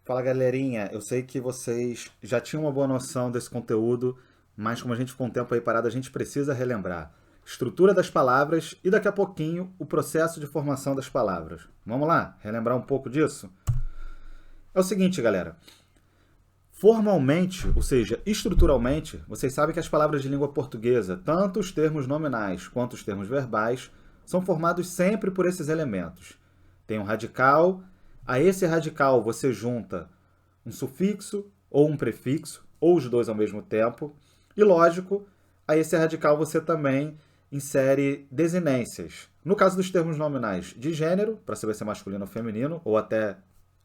Fala galerinha, eu sei que vocês já tinham uma boa noção desse conteúdo, mas como a gente ficou um tempo aí parado, a gente precisa relembrar. Estrutura das palavras e daqui a pouquinho o processo de formação das palavras. Vamos lá, relembrar um pouco disso? É o seguinte, galera. Formalmente, ou seja, estruturalmente, vocês sabem que as palavras de língua portuguesa, tanto os termos nominais quanto os termos verbais, são formados sempre por esses elementos. Tem um radical, a esse radical você junta um sufixo ou um prefixo, ou os dois ao mesmo tempo, e lógico, a esse radical você também insere desinências. No caso dos termos nominais de gênero, para saber se é masculino ou feminino, ou até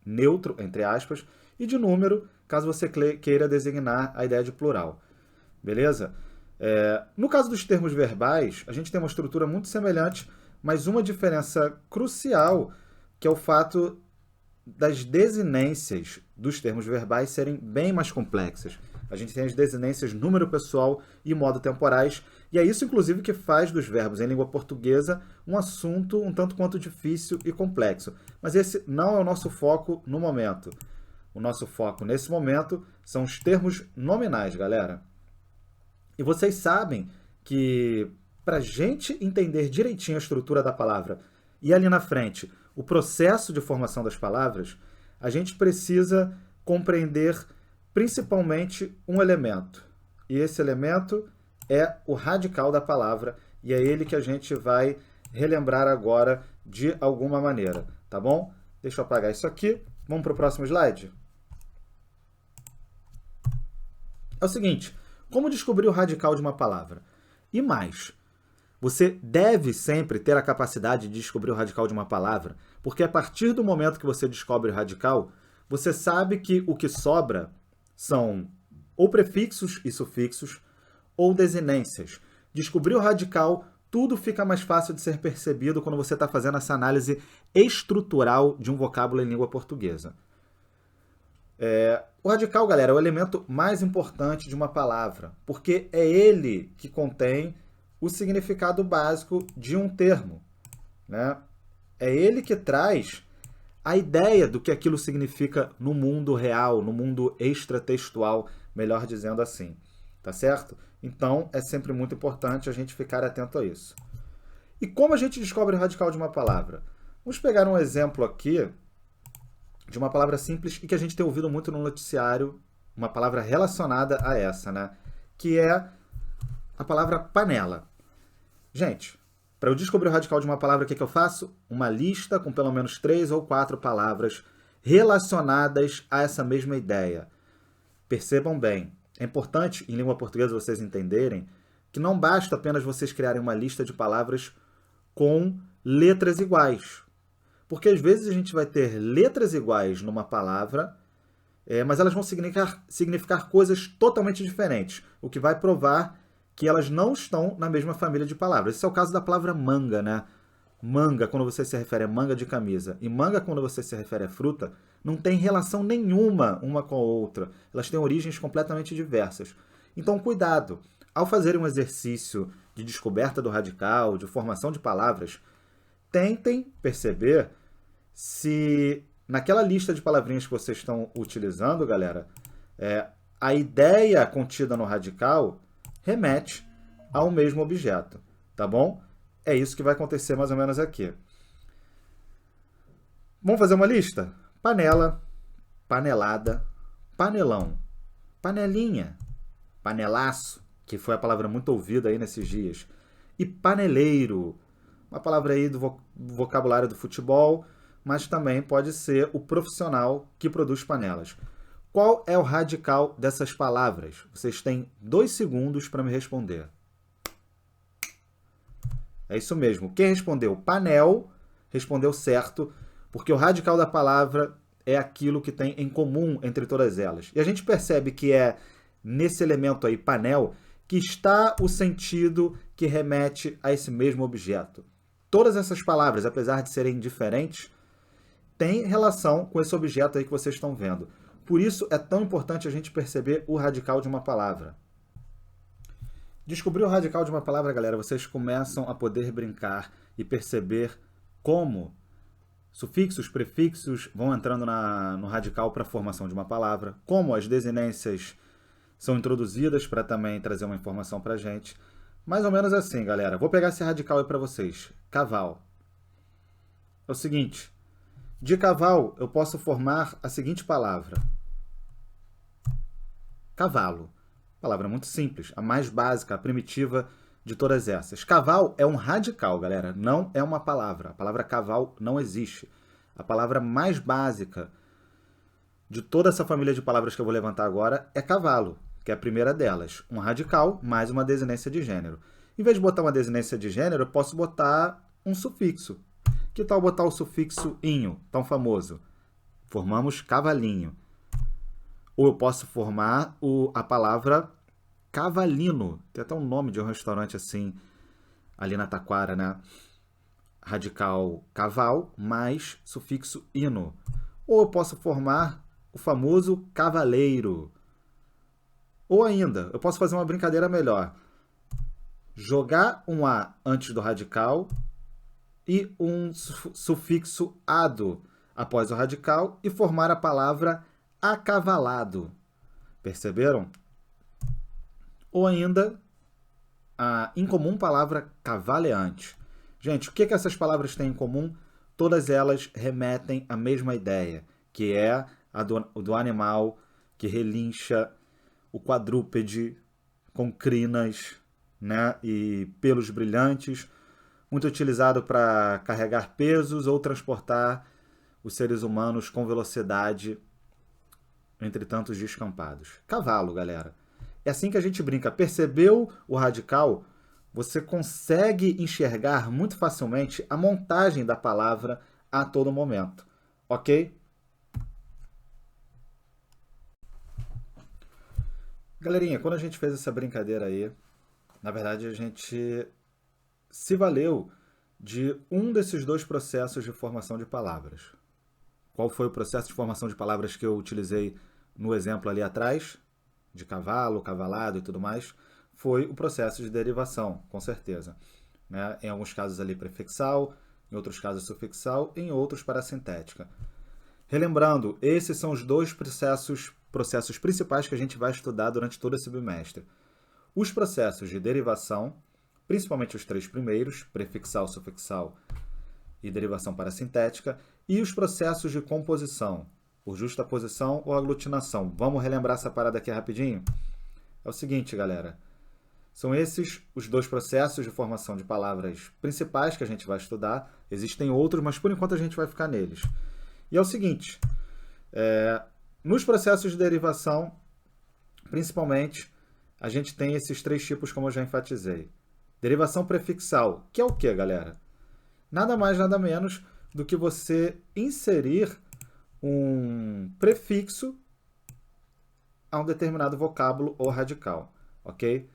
neutro, entre aspas, e de número, caso você queira designar a ideia de plural. Beleza? No caso dos termos verbais, a gente tem uma estrutura muito semelhante, mas uma diferença crucial, que é o fato das desinências dos termos verbais serem bem mais complexas. A gente tem as desinências número pessoal e modo temporais, e é isso, inclusive, que faz dos verbos em língua portuguesa um assunto um tanto quanto difícil e complexo. Mas esse não é o nosso foco no momento. O nosso foco nesse momento são os termos nominais, galera. E vocês sabem que para a gente entender direitinho a estrutura da palavra e ali na frente o processo de formação das palavras, a gente precisa compreender principalmente um elemento. E esse elemento é o radical da palavra, e é ele que a gente vai relembrar agora de alguma maneira, tá bom? Deixa eu apagar isso aqui. Vamos para o próximo slide? É o seguinte, como descobrir o radical de uma palavra? E mais, você deve sempre ter a capacidade de descobrir o radical de uma palavra, porque a partir do momento que você descobre o radical, você sabe que o que sobra são ou prefixos e sufixos ou desinências. Descobrir o radical, tudo fica mais fácil de ser percebido quando você está fazendo essa análise estrutural de um vocábulo em língua portuguesa. O radical, galera, é o elemento mais importante de uma palavra, porque é ele que contém o significado básico de um termo, né? É ele que traz a ideia do que aquilo significa no mundo real, no mundo extratextual, melhor dizendo assim, tá certo? Então, é sempre muito importante a gente ficar atento a isso. E como a gente descobre o radical de uma palavra? Vamos pegar um exemplo aqui de uma palavra simples e que a gente tem ouvido muito no noticiário, uma palavra relacionada a essa, né? Que é a palavra panela. Gente, para eu descobrir o radical de uma palavra, o que eu faço? Uma lista com pelo menos 3 ou 4 palavras relacionadas a essa mesma ideia. Percebam bem, é importante em língua portuguesa vocês entenderem que não basta apenas vocês criarem uma lista de palavras com letras iguais. Porque às vezes a gente vai ter letras iguais numa palavra, mas elas vão significar coisas totalmente diferentes, o que vai provar que elas não estão na mesma família de palavras. Esse é o caso da palavra manga, né? Manga, quando você se refere a manga de camisa, e manga, quando você se refere a fruta, não tem relação nenhuma uma com a outra. Elas têm origens completamente diversas. Então, cuidado. Ao fazer um exercício de descoberta do radical, de formação de palavras, tentem perceber se naquela lista de palavrinhas que vocês estão utilizando, galera, a ideia contida no radical remete ao mesmo objeto, tá bom? É isso que vai acontecer mais ou menos aqui. Vamos fazer uma lista? Panela, panelada, panelão, panelinha, panelaço, que foi a palavra muito ouvida aí nesses dias, e paneleiro, uma palavra aí do vocabulário do futebol, mas também pode ser o profissional que produz panelas. Qual é o radical dessas palavras? Vocês têm 2 segundos para me responder. É isso mesmo. Quem respondeu panel, respondeu certo, porque o radical da palavra é aquilo que tem em comum entre todas elas. E a gente percebe que é nesse elemento aí, panel, que está o sentido que remete a esse mesmo objeto. Todas essas palavras, apesar de serem diferentes, têm relação com esse objeto aí que vocês estão vendo. Por isso é tão importante a gente perceber o radical de uma palavra. Descobrir o radical de uma palavra, galera, vocês começam a poder brincar e perceber como Sufixos, prefixos vão entrando no radical para a formação de uma palavra, como as desinências são introduzidas para também trazer uma informação para a gente. Mais ou menos assim, galera. Vou pegar esse radical aí para vocês. Caval. É o seguinte, de caval eu posso formar a seguinte palavra. Cavalo. Palavra muito simples, a mais básica, a primitiva de todas essas. Caval é um radical, galera, não é uma palavra. A palavra caval não existe. A palavra mais básica de toda essa família de palavras que eu vou levantar agora é cavalo, que é a primeira delas. Um radical mais uma desinência de gênero. Em vez de botar uma desinência de gênero, eu posso botar um sufixo. Que tal botar o sufixo inho, tão famoso? Formamos cavalinho. Ou eu posso formar a palavra cavalino. Tem até um nome de um restaurante assim, ali na Taquara, né? Radical caval mais sufixo ino. Ou eu posso formar o famoso cavaleiro. Ou ainda, eu posso fazer uma brincadeira melhor. Jogar um A antes do radical e um sufixo ado após o radical e formar a palavra acavalado. Perceberam? Ou ainda, a incomum palavra cavaleante. Gente, o que essas palavras têm em comum? Todas elas remetem à mesma ideia, que é a do animal que relincha, o quadrúpede com crinas, né, e pelos brilhantes, muito utilizado para carregar pesos ou transportar os seres humanos com velocidade entre tantos descampados. Cavalo, galera. É assim que a gente brinca. Percebeu o radical? Você consegue enxergar muito facilmente a montagem da palavra a todo momento. Ok? Galerinha, quando a gente fez essa brincadeira aí, na verdade a gente se valeu de um desses dois processos de formação de palavras. Qual foi o processo de formação de palavras que eu utilizei no exemplo ali atrás? De cavalo, cavalado e tudo mais, foi o processo de derivação, com certeza. Né? Em alguns casos ali prefixal, em outros casos sufixal, em outros parasintética. Relembrando, esses são os dois processos principais que a gente vai estudar durante todo esse bimestre. Os processos de derivação, principalmente os três primeiros, prefixal, sufixal e derivação parasintética, e os processos de composição, por justaposição ou aglutinação. Vamos relembrar essa parada aqui rapidinho? É o seguinte, galera. São esses os dois processos de formação de palavras principais que a gente vai estudar. Existem outros, mas por enquanto a gente vai ficar neles. E é o seguinte, nos processos de derivação, principalmente, a gente tem esses três tipos, como eu já enfatizei. Derivação prefixal, que é o que, galera? Nada mais, nada menos do que você inserir um prefixo a um determinado vocábulo ou radical, ok?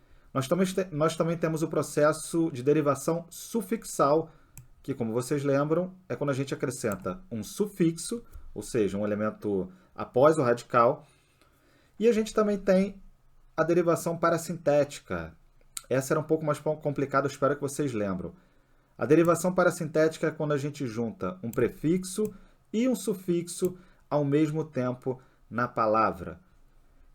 Nós também temos o processo de derivação sufixal, que, como vocês lembram, é quando a gente acrescenta um sufixo, ou seja, um elemento após o radical, e a gente também tem a derivação parasintética. Essa era um pouco mais complicada, eu espero que vocês lembram. A derivação parasintética é quando a gente junta um prefixo e um sufixo ao mesmo tempo na palavra.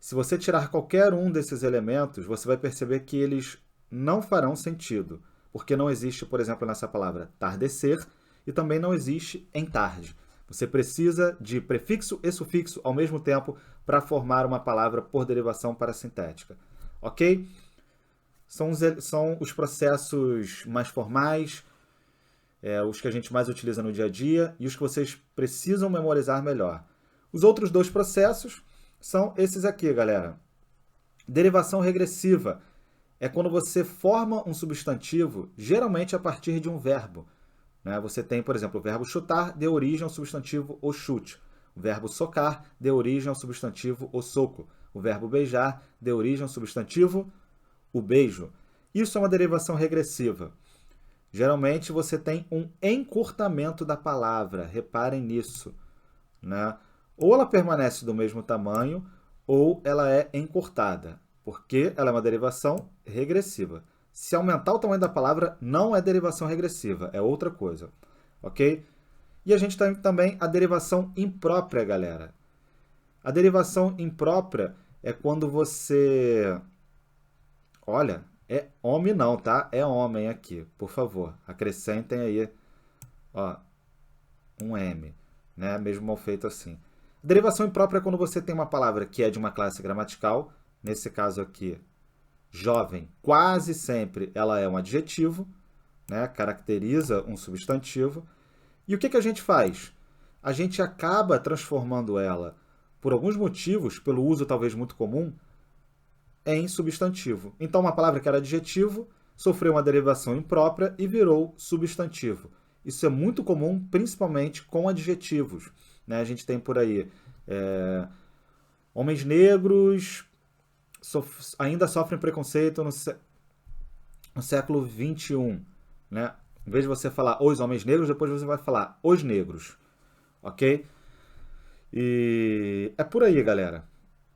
Se você tirar qualquer um desses elementos, você vai perceber que eles não farão sentido, porque não existe, por exemplo, nessa palavra tardecer e também não existe em tarde. Você precisa de prefixo e sufixo ao mesmo tempo para formar uma palavra por derivação parasintética. Ok? São os processos mais formais, os que a gente mais utiliza no dia a dia e os que vocês precisam memorizar melhor. Os outros dois processos são esses aqui, galera. Derivação regressiva é quando você forma um substantivo, geralmente a partir de um verbo. Né? Você tem, por exemplo, o verbo chutar deu origem ao substantivo o chute. O verbo socar deu origem ao substantivo o soco. O verbo beijar deu origem ao substantivo o beijo. Isso é uma derivação regressiva. Geralmente você tem um encurtamento da palavra, reparem nisso. Né? Ou ela permanece do mesmo tamanho, ou ela é encurtada, porque ela é uma derivação regressiva. Se aumentar o tamanho da palavra, não é derivação regressiva, é outra coisa. Ok? E a gente tem também a derivação imprópria, galera. A derivação imprópria é quando você... Olha, é homem não, tá? É homem aqui, por favor. Acrescentem aí, ó, um M, né? Mesmo mal feito assim. Derivação imprópria é quando você tem uma palavra que é de uma classe gramatical. Nesse caso aqui, jovem, quase sempre ela é um adjetivo, né? Caracteriza um substantivo. E o que a gente faz? A gente acaba transformando ela, por alguns motivos, pelo uso talvez muito comum, em substantivo. Então, uma palavra que era adjetivo sofreu uma derivação imprópria e virou substantivo. Isso é muito comum, principalmente com adjetivos, né? A gente tem por aí homens negros ainda sofrem preconceito no século XXI, né? Em vez de você falar os homens negros, depois você vai falar os negros, ok? E é por aí, galera.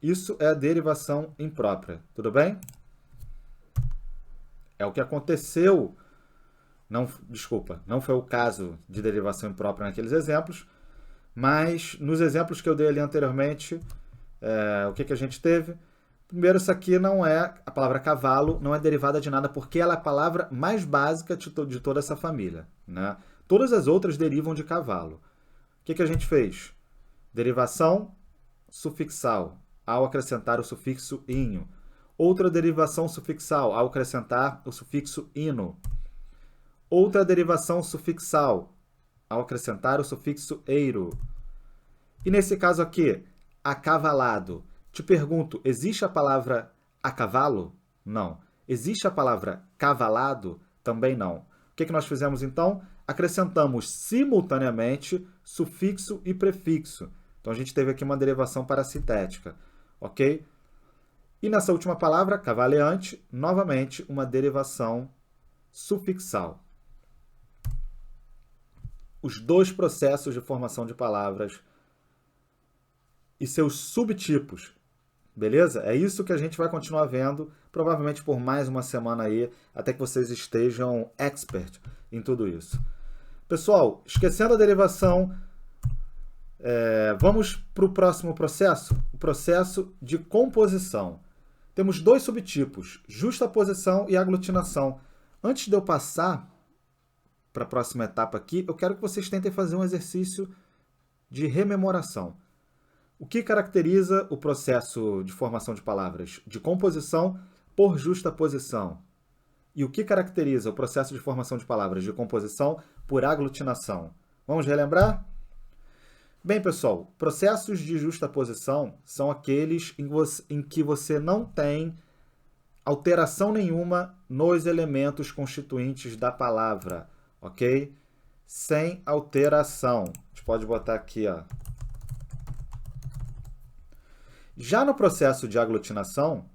Isso é a derivação imprópria, tudo bem? É o que aconteceu. Não, desculpa, não foi o caso de derivação imprópria naqueles exemplos, mas nos exemplos que eu dei ali anteriormente, o que a gente teve? Primeiro, isso aqui não é, a palavra cavalo não é derivada de nada, porque ela é a palavra mais básica de toda essa família, né? Todas as outras derivam de cavalo. O que a gente fez? Derivação sufixal, ao acrescentar o sufixo inho. Outra derivação sufixal, ao acrescentar o sufixo ino. Outra derivação sufixal, ao acrescentar o sufixo eiro. E nesse caso aqui, acavalado. Te pergunto, existe a palavra a cavalo? Não. Existe a palavra cavalado? Também não. O que nós fizemos então? Acrescentamos simultaneamente sufixo e prefixo. Então a gente teve aqui uma derivação parasintética, ok? E nessa última palavra, cavaleante, novamente uma derivação sufixal. Os dois processos de formação de palavras e seus subtipos, beleza? É isso que a gente vai continuar vendo, provavelmente por mais uma semana aí, até que vocês estejam expert em tudo isso. Pessoal, esquecendo a derivação, vamos para o próximo processo, o processo de composição. Temos dois subtipos, justaposição e aglutinação. Antes de eu passar para a próxima etapa aqui, eu quero que vocês tentem fazer um exercício de rememoração. O que caracteriza o processo de formação de palavras de composição por justaposição? E o que caracteriza o processo de formação de palavras de composição por aglutinação? Vamos relembrar? Bem, pessoal, processos de justaposição são aqueles em que você não tem alteração nenhuma nos elementos constituintes da palavra, ok? Sem alteração. A gente pode botar aqui, ó. Já no processo de aglutinação,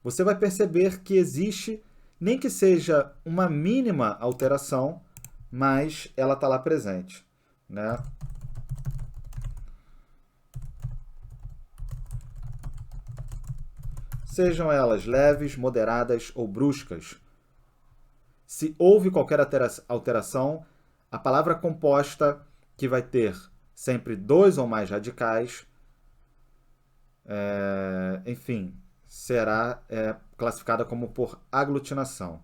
você vai perceber que existe, nem que seja uma mínima alteração, mas ela está lá presente, né? Sejam elas leves, moderadas ou bruscas. Se houve qualquer alteração, a palavra composta, que vai ter sempre dois ou mais radicais, enfim, será classificada como por aglutinação.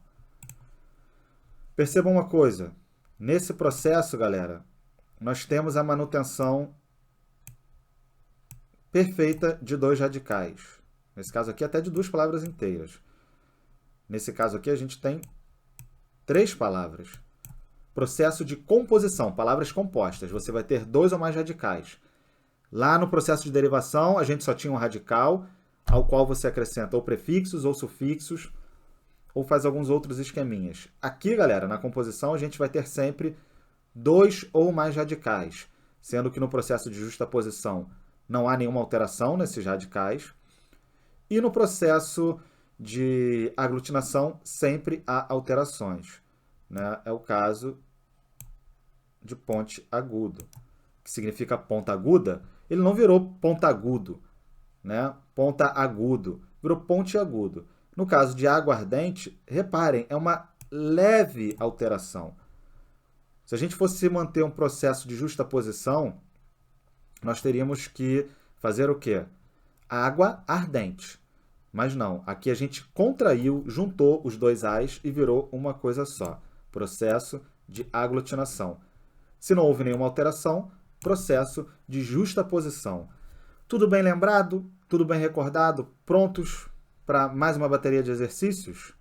Percebam uma coisa, nesse processo, galera, nós temos a manutenção perfeita de dois radicais. Nesse caso aqui, até de duas palavras inteiras. Nesse caso aqui, a gente tem três palavras. Processo de composição, palavras compostas. Você vai ter dois ou mais radicais. Lá no processo de derivação, a gente só tinha um radical, ao qual você acrescenta ou prefixos ou sufixos, ou faz alguns outros esqueminhas. Aqui, galera, na composição, a gente vai ter sempre dois ou mais radicais, sendo que no processo de justaposição não há nenhuma alteração nesses radicais. E no processo de aglutinação, sempre há alterações, né? É o caso de ponte agudo, que significa ponta aguda. Ele não virou pontagudo, né? Ponta agudo, virou ponte agudo. No caso de aguardente, reparem, é uma leve alteração. Se a gente fosse manter um processo de justaposição, nós teríamos que fazer o quê? Água ardente. Mas não, aqui a gente contraiu, juntou os dois As e virou uma coisa só. Processo de aglutinação. Se não houve nenhuma alteração, processo de justaposição. Tudo bem lembrado? Tudo bem recordado? Prontos para mais uma bateria de exercícios?